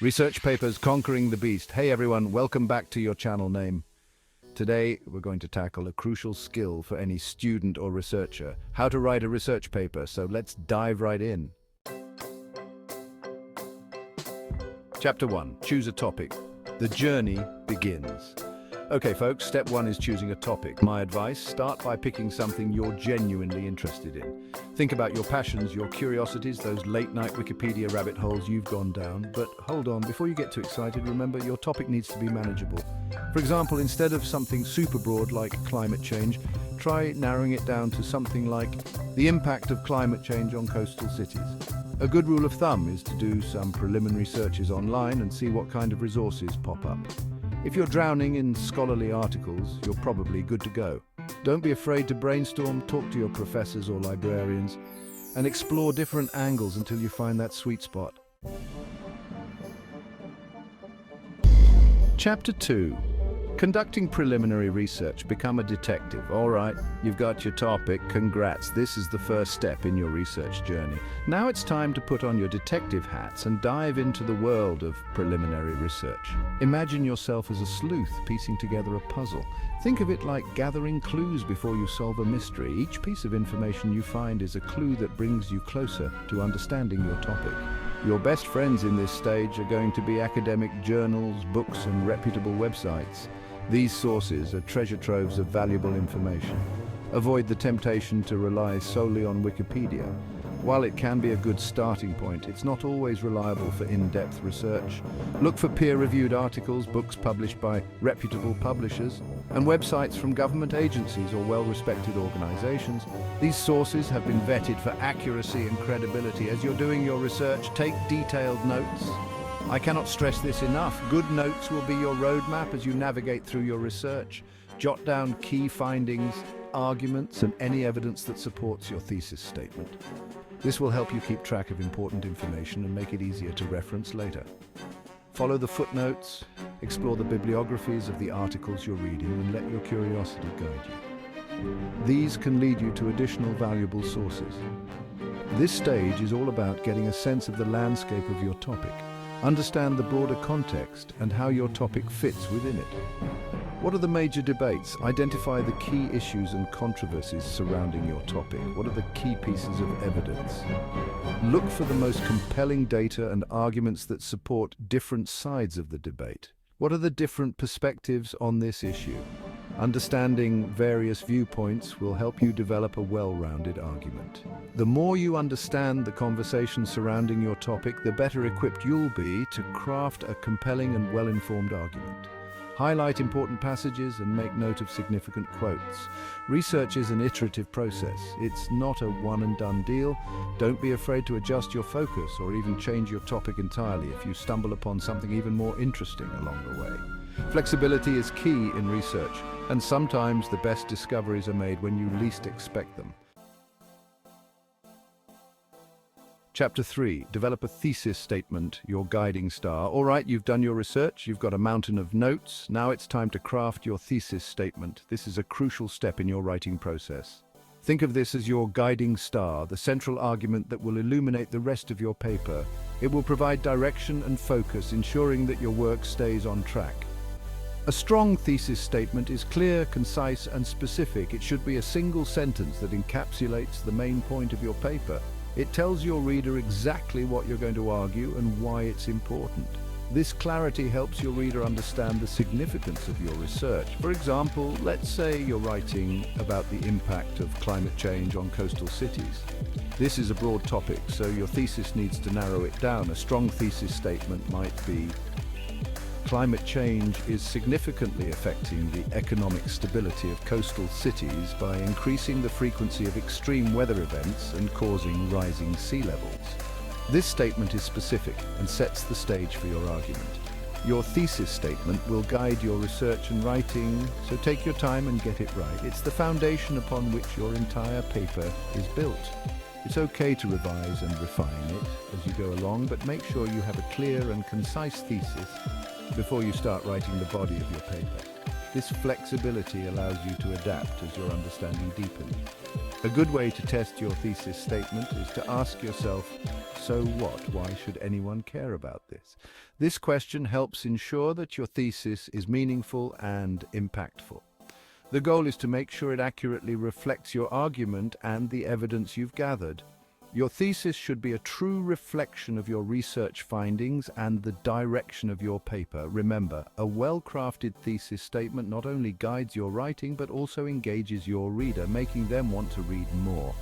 Research Papers Conquering the Beast. Hey everyone, welcome back to your channel name. Today we're going to tackle a crucial skill for any student or researcher, how to write a research paper, so let's dive right in. Chapter 1. Choose a topic. The journey begins. Okay folks, step 1 is choosing a topic. My advice, start by picking something you're genuinely interested in. Think about your passions, your curiosities, those late-night Wikipedia rabbit holes you've gone down. But hold on, before you get too excited, remember your topic needs to be manageable. For example, instead of something super broad like climate change, try narrowing it down to something like the impact of climate change on coastal cities. A good rule of thumb is to do some preliminary searches online and see what kind of resources pop up. If you're drowning in scholarly articles, you're probably good to go. Don't be afraid to brainstorm, talk to your professors or librarians, and explore different angles until you find that sweet spot. Chapter 2. Conducting preliminary research. Become a detective. All right, you've got your topic. Congrats. This is the first step in your research journey. Now it's time to put on your detective hats and dive into the world of preliminary research. Imagine yourself as a sleuth piecing together a puzzle. Think of it like gathering clues before you solve a mystery. Each piece of information you find is a clue that brings you closer to understanding your topic. Your best friends in this stage are going to be academic journals, books, and reputable websites. These sources are treasure troves of valuable information. Avoid the temptation to rely solely on Wikipedia. While it can be a good starting point, it's not always reliable for in-depth research. Look for peer-reviewed articles, books published by reputable publishers, and websites from government agencies or well-respected organizations. These sources have been vetted for accuracy and credibility. As you're doing your research, take detailed notes. I cannot stress this enough. Good notes will be your roadmap as you navigate through your research. Jot down key findings, arguments, and any evidence that supports your thesis statement. This will help you keep track of important information and make it easier to reference later. Follow the footnotes, explore the bibliographies of the articles you're reading, and let your curiosity guide you. These can lead you to additional valuable sources. This stage is all about getting a sense of the landscape of your topic. Understand the broader context and how your topic fits within it. What are the major debates? Identify the key issues and controversies surrounding your topic. What are the key pieces of evidence? Look for the most compelling data and arguments that support different sides of the debate. What are the different perspectives on this issue? Understanding various viewpoints will help you develop a well-rounded argument. The more you understand the conversation surrounding your topic, the better equipped you'll be to craft a compelling and well-informed argument. Highlight important passages and make note of significant quotes. Research is an iterative process. It's not a one-and-done deal. Don't be afraid to adjust your focus or even change your topic entirely if you stumble upon something even more interesting along the way. Flexibility is key in research, and sometimes the best discoveries are made when you least expect them. Chapter 3. Develop a thesis statement, your guiding star. All right, you've done your research, you've got a mountain of notes. Now it's time to craft your thesis statement. This is a crucial step in your writing process. Think of this as your guiding star, the central argument that will illuminate the rest of your paper. It will provide direction and focus, ensuring that your work stays on track. A strong thesis statement is clear, concise, and specific. It should be a single sentence that encapsulates the main point of your paper. It tells your reader exactly what you're going to argue and why it's important. This clarity helps your reader understand the significance of your research. For example, let's say you're writing about the impact of climate change on coastal cities. This is a broad topic, so your thesis needs to narrow it down. A strong thesis statement might be: climate change is significantly affecting the economic stability of coastal cities by increasing the frequency of extreme weather events and causing rising sea levels. This statement is specific and sets the stage for your argument. Your thesis statement will guide your research and writing, so take your time and get it right. It's the foundation upon which your entire paper is built. It's okay to revise and refine it as you go along, but make sure you have a clear and concise thesis before you start writing the body of your paper. This flexibility allows you to adapt as your understanding deepens. A good way to test your thesis statement is to ask yourself, so what? Why should anyone care about this? This question helps ensure that your thesis is meaningful and impactful. The goal is to make sure it accurately reflects your argument and the evidence you've gathered. Your thesis should be a true reflection of your research findings and the direction of your paper. Remember, a well-crafted thesis statement not only guides your writing but also engages your reader, making them want to read more.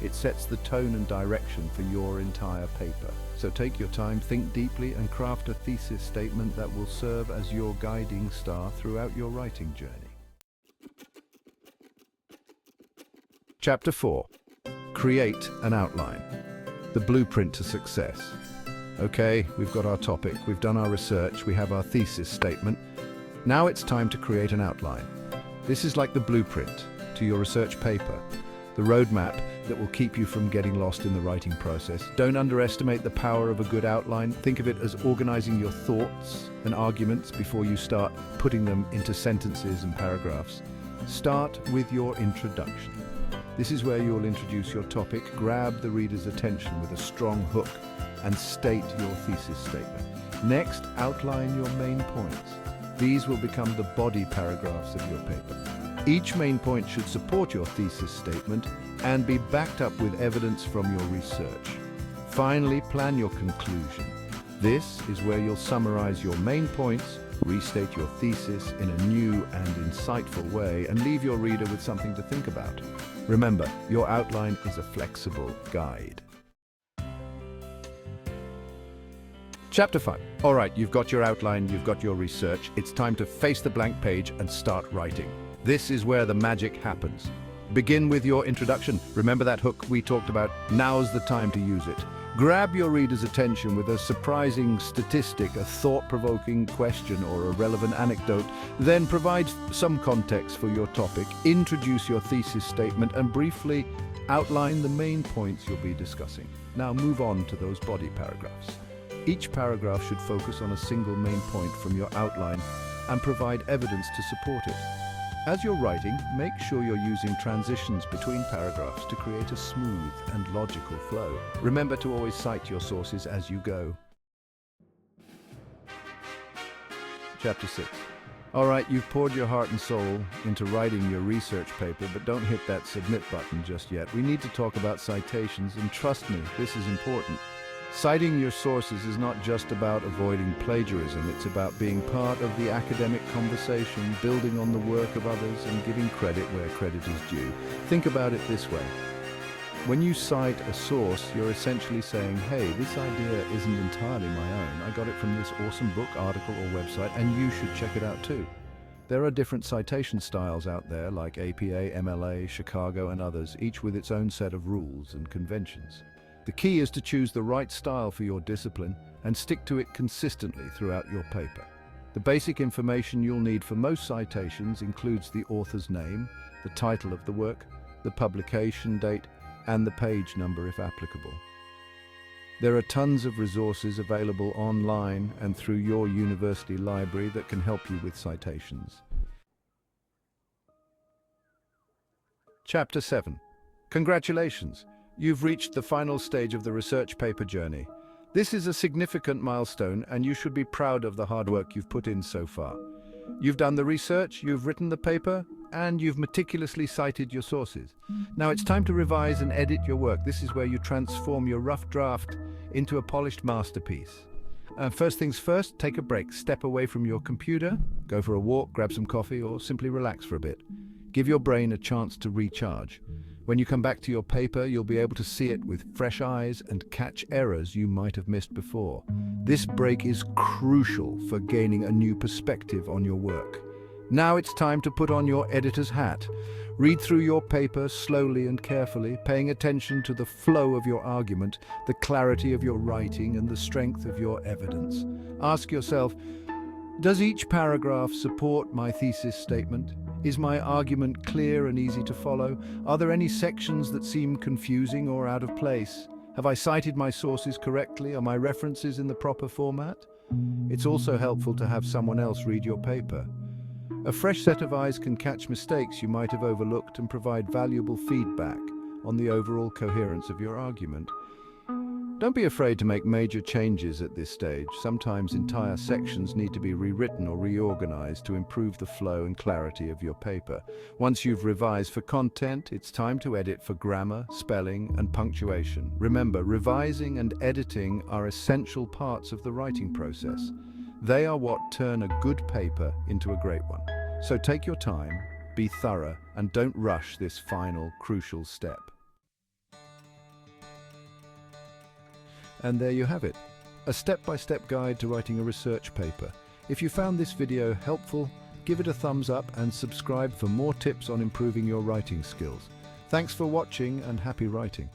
It sets the tone and direction for your entire paper. So take your time, think deeply, and craft a thesis statement that will serve as your guiding star throughout your writing journey. Chapter 4. Create an outline. The blueprint to success. Okay, we've got our topic, we've done our research, we have our thesis statement. Now it's time to create an outline. This is like the blueprint to your research paper, the roadmap that will keep you from getting lost in the writing process. Don't underestimate the power of a good outline. Think of it as organizing your thoughts and arguments before you start putting them into sentences and paragraphs. Start with your introduction. This is where you'll introduce your topic, grab the reader's attention with a strong hook, and state your thesis statement. Next, outline your main points. These will become the body paragraphs of your paper. Each main point should support your thesis statement and be backed up with evidence from your research. Finally, plan your conclusion. This is where you'll summarize your main points, restate your thesis in a new and insightful way, and leave your reader with something to think about. Remember, your outline is a flexible guide. Chapter 5. All right, you've got your outline, you've got your research. It's time to face the blank page and start writing. This is where the magic happens. Begin with your introduction. Remember that hook we talked about? Now's the time to use it. Grab your reader's attention with a surprising statistic, a thought-provoking question, or a relevant anecdote. Then provide some context for your topic, introduce your thesis statement, and briefly outline the main points you'll be discussing. Now move on to those body paragraphs. Each paragraph should focus on a single main point from your outline and provide evidence to support it. As you're writing, make sure you're using transitions between paragraphs to create a smooth and logical flow. Remember to always cite your sources as you go. Chapter 6. All right, you've poured your heart and soul into writing your research paper, but don't hit that submit button just yet. We need to talk about citations, and trust me, this is important. Citing your sources is not just about avoiding plagiarism, it's about being part of the academic conversation, building on the work of others, and giving credit where credit is due. Think about it this way. When you cite a source, you're essentially saying, hey, this idea isn't entirely my own. I got it from this awesome book, article, or website, and you should check it out too. There are different citation styles out there, like APA, MLA, Chicago, and others, each with its own set of rules and conventions. The key is to choose the right style for your discipline and stick to it consistently throughout your paper. The basic information you'll need for most citations includes the author's name, the title of the work, the publication date, and the page number if applicable. There are tons of resources available online and through your university library that can help you with citations. Chapter 7. Congratulations! You've reached the final stage of the research paper journey. This is a significant milestone, and you should be proud of the hard work you've put in so far. You've done the research, you've written the paper, and you've meticulously cited your sources. Now it's time to revise and edit your work. This is where you transform your rough draft into a polished masterpiece. First things first, take a break. Step away from your computer, go for a walk, grab some coffee, or simply relax for a bit. Give your brain a chance to recharge. When you come back to your paper, you'll be able to see it with fresh eyes and catch errors you might have missed before. This break is crucial for gaining a new perspective on your work. Now it's time to put on your editor's hat. Read through your paper slowly and carefully, paying attention to the flow of your argument, the clarity of your writing, and the strength of your evidence. Ask yourself, does each paragraph support my thesis statement? Is my argument clear and easy to follow? Are there any sections that seem confusing or out of place? Have I cited my sources correctly? Are my references in the proper format? It's also helpful to have someone else read your paper. A fresh set of eyes can catch mistakes you might have overlooked and provide valuable feedback on the overall coherence of your argument. Don't be afraid to make major changes at this stage. Sometimes entire sections need to be rewritten or reorganized to improve the flow and clarity of your paper. Once you've revised for content, it's time to edit for grammar, spelling, and punctuation. Remember, revising and editing are essential parts of the writing process. They are what turn a good paper into a great one. So take your time, be thorough, and don't rush this final, crucial step. And there you have it, a step-by-step guide to writing a research paper. If you found this video helpful, give it a thumbs up and subscribe for more tips on improving your writing skills. Thanks for watching and happy writing.